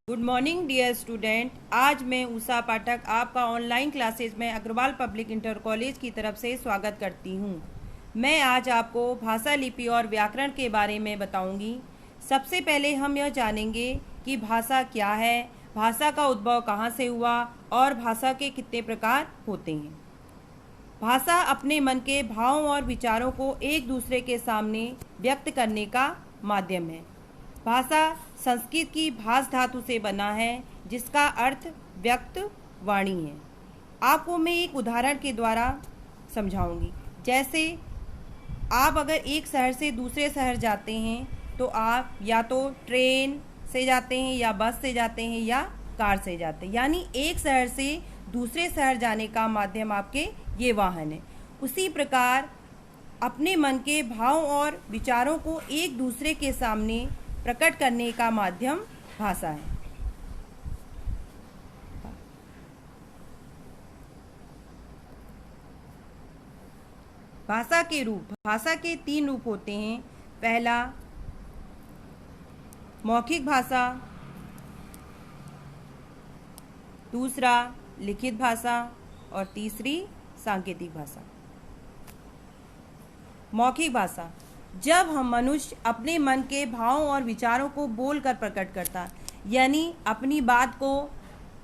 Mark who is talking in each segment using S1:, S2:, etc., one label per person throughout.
S1: Good morning dear student. आज मैं उषा पाठक आपका ऑनलाइन क्लासेज में अग्रवाल पब्लिक इंटर कॉलेज की तरफ से स्वागत करती हूँ। मैं आज आपको भाषा लिपि और व्याकरण के बारे में बताऊंगी। सबसे पहले हम यह जानेंगे कि भाषा क्या है, भाषा का उद्भव कहाँ से हुआ और भाषा के कितने प्रकार होते हैं। भाषा अपने मन के भावों और विचारों को एक दूसरे के सामने व्यक्त करने का माध्यम है। भाषा संस्कृत की भाष धातु से बना है, जिसका अर्थ व्यक्त वाणी है। आपको मैं एक उदाहरण के द्वारा समझाऊंगी। जैसे आप अगर एक शहर से दूसरे शहर जाते हैं तो आप या तो ट्रेन से जाते हैं या बस से जाते हैं या कार से जाते हैं, यानी एक शहर से दूसरे शहर जाने का माध्यम आपके ये वाहन है। उसी प्रकार अपने मन के भाव और विचारों को एक दूसरे के सामने प्रकट करने का माध्यम भाषा है। भाषा के रूप, भाषा के 3 रूप होते हैं। पहला मौखिक भाषा, दूसरा लिखित भाषा और तीसरी सांकेतिक भाषा। मौखिक भाषा, जब हम मनुष्य अपने मन के भावों और विचारों को बोलकर प्रकट करता, यानी अपनी बात को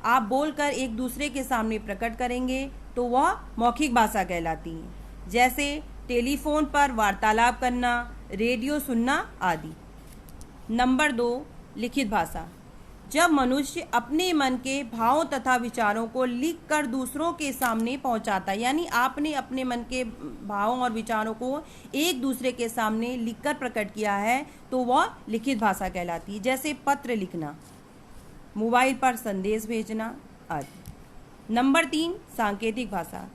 S1: आप बोलकर एक दूसरे के सामने प्रकट करेंगे तो वह मौखिक भाषा कहलाती है। जैसे टेलीफोन पर वार्तालाप करना, रेडियो सुनना आदि। नंबर 2 लिखित भाषा, जब मनुष्य अपने मन के भावों तथा विचारों को लिखकर दूसरों के सामने पहुंचाता, यानी आपने अपने मन के भावों और विचारों को एक दूसरे के सामने लिखकर प्रकट किया है तो वह लिखित भाषा कहलाती है। जैसे पत्र लिखना, मोबाइल पर संदेश भेजना आदि। नंबर 3 सांकेतिक भाषा,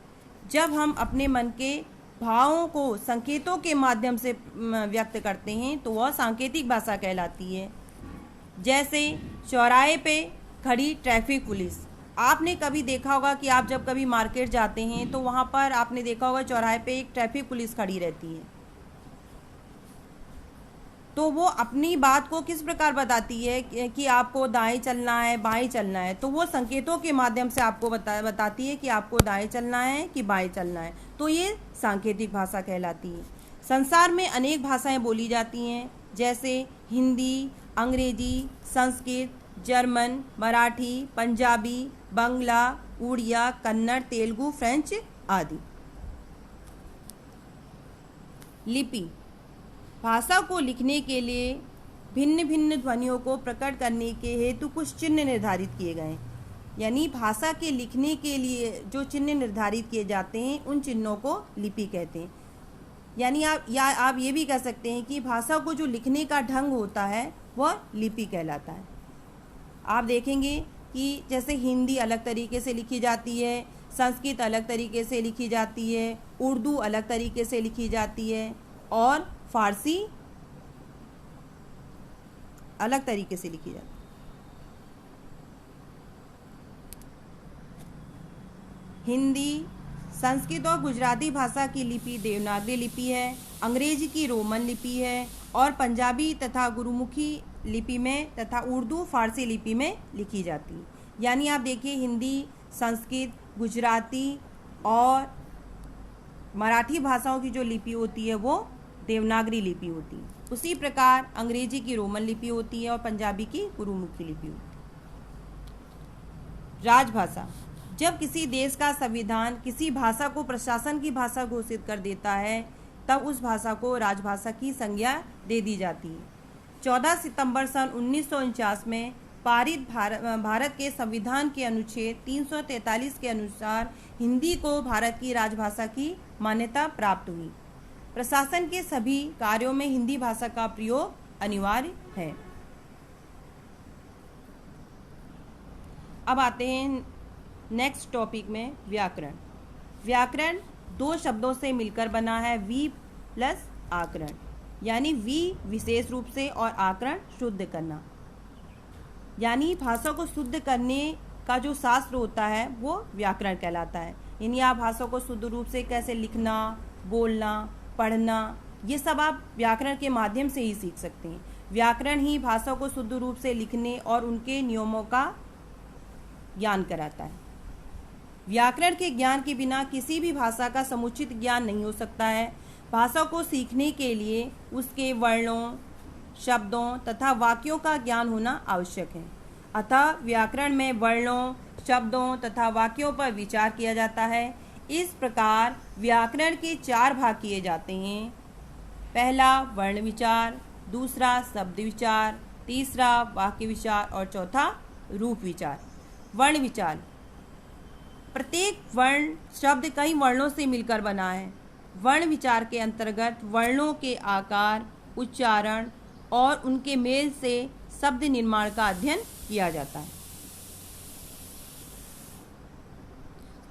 S1: जब हम अपने मन के भावों को संकेतों के माध्यम से व्यक्त करते हैं तो वह सांकेतिक भाषा कहलाती है। जैसे चौराहे पे खड़ी ट्रैफिक पुलिस। आपने कभी देखा होगा कि आप जब कभी मार्केट जाते हैं तो वहाँ पर आपने देखा होगा चौराहे पे एक ट्रैफिक पुलिस खड़ी रहती है। तो वो अपनी बात को किस प्रकार बताती है कि आपको दाएं चलना है, बाएं चलना है, तो वो संकेतों के माध्यम से आपको बताती है कि आपको दाएं चलना है कि बाएं चलना है। तो ये सांकेतिक भाषा कहलाती है। संसार में अनेक भाषाएं बोली जाती हैं, जैसे हिंदी, अंग्रेजी, संस्कृत, जर्मन, मराठी, पंजाबी, बंगला, उड़िया, कन्नड़, तेलुगु, फ्रेंच आदि। लिपि, भाषा को लिखने के लिए भिन्न भिन्न ध्वनियों को प्रकट करने के हेतु कुछ चिन्ह निर्धारित किए गए, यानी भाषा के लिखने के लिए जो चिन्ह निर्धारित किए जाते हैं उन चिन्हों को लिपि कहते हैं। यानी आप ये भी कह सकते हैं कि भाषा को जो लिखने का ढंग होता है वह लिपि कहलाता है। आप देखेंगे कि जैसे हिंदी अलग तरीके से लिखी जाती है, संस्कृत अलग तरीके से लिखी जाती है, उर्दू अलग तरीके से लिखी जाती है और फारसी अलग तरीके से लिखी जाती है। हिंदी, संस्कृत और गुजराती भाषा की लिपि देवनागरी लिपि है, अंग्रेजी की रोमन लिपि है और पंजाबी तथा गुरुमुखी लिपि में तथा उर्दू फारसी लिपि में लिखी जाती है। यानी आप देखिए हिंदी, संस्कृत, गुजराती और मराठी भाषाओं की जो लिपि होती है वो देवनागरी लिपि होती है। उसी प्रकार अंग्रेजी की रोमन लिपि होती है और पंजाबी की गुरुमुखी लिपि होती है। राजभाषा, जब किसी देश का संविधान किसी भाषा को प्रशासन की भाषा घोषित कर देता है तब उस भाषा को राजभाषा की संज्ञा दे दी जाती है। 14 सितंबर सन 1949 में पारित भारत के संविधान के अनुच्छेद 343 के अनुसार हिंदी को भारत की राजभाषा की मान्यता प्राप्त हुई। प्रशासन के सभी कार्यों में हिंदी भाषा का प्रयोग अनिवार्य है। अब आते हैं नेक्स्ट टॉपिक में व्याकरण। व्याकरण 2 शब्दों से मिलकर बना है, वी प्लस आकरण, यानी वी विशेष रूप से और आकरण शुद्ध करना, यानी भाषा को शुद्ध करने का जो शास्त्र होता है वो व्याकरण कहलाता है। यानी आप भाषा को शुद्ध रूप से कैसे लिखना, बोलना, पढ़ना, ये सब आप व्याकरण के माध्यम से ही सीख सकते हैं। व्याकरण ही भाषा को शुद्ध रूप से लिखने और उनके नियमों का ज्ञान कराता है। व्याकरण के ज्ञान के बिना किसी भी भाषा का समुचित ज्ञान नहीं हो सकता है। भाषा को सीखने के लिए उसके वर्णों, शब्दों तथा वाक्यों का ज्ञान होना आवश्यक है। अतः व्याकरण में वर्णों, शब्दों तथा वाक्यों पर विचार किया जाता है। इस प्रकार व्याकरण के 4 भाग किए जाते हैं। पहला वर्ण विचार, दूसरा शब्द विचार, तीसरा वाक्य विचार और चौथा रूप विचार। वर्ण विचार, प्रत्येक वर्ण शब्द कई वर्णों से मिलकर बना है। वर्ण विचार के अंतर्गत वर्णों के आकार, उच्चारण और उनके मेल से शब्द निर्माण का अध्ययन किया जाता है।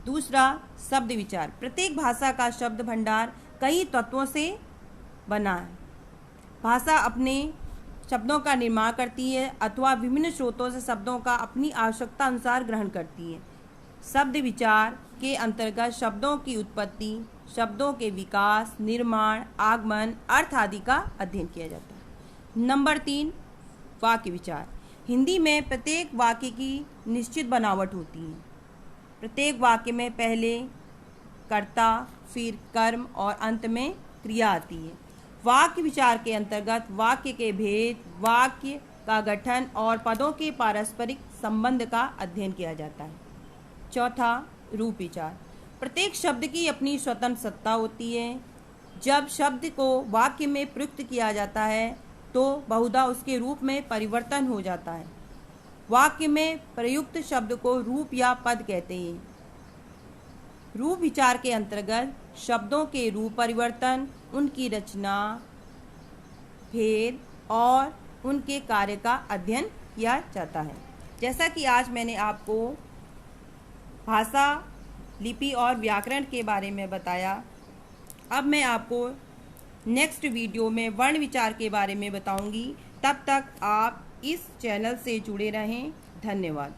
S1: दूसरा शब्द विचार, प्रत्येक भाषा का शब्द भंडार कई तत्वों से बना है। भाषा अपने शब्दों का निर्माण करती है अथवा विभिन्न स्रोतों से शब्दों का अपनी आवश्यकता अनुसार ग्रहण करती है। शब्द विचार के अंतर्गत शब्दों की उत्पत्ति, शब्दों के विकास, निर्माण, आगमन, अर्थ आदि का अध्ययन किया जाता है। नंबर 3 वाक्य विचार, हिंदी में प्रत्येक वाक्य की निश्चित बनावट होती है। प्रत्येक वाक्य में पहले कर्ता, फिर कर्म और अंत में क्रिया आती है। वाक्य विचार के अंतर्गत वाक्य के भेद, वाक्य का गठन और पदों के पारस्परिक संबंध का अध्ययन किया जाता है। चौथा रूप विचार, प्रत्येक शब्द की अपनी स्वतंत्र सत्ता होती है। जब शब्द को वाक्य में प्रयुक्त किया जाता है तो बहुधा उसके रूप में परिवर्तन हो जाता है। वाक्य में प्रयुक्त शब्द को रूप या पद कहते हैं। रूप विचार के अंतर्गत शब्दों के रूप परिवर्तन, उनकी रचना, भेद और उनके कार्य का अध्ययन किया जाता है। जैसा कि आज मैंने आपको भाषा, लिपि और व्याकरण के बारे में बताया, अब मैं आपको नेक्स्ट वीडियो में वर्ण विचार के बारे में बताऊंगी। तब तक आप इस चैनल से जुड़े रहें। धन्यवाद।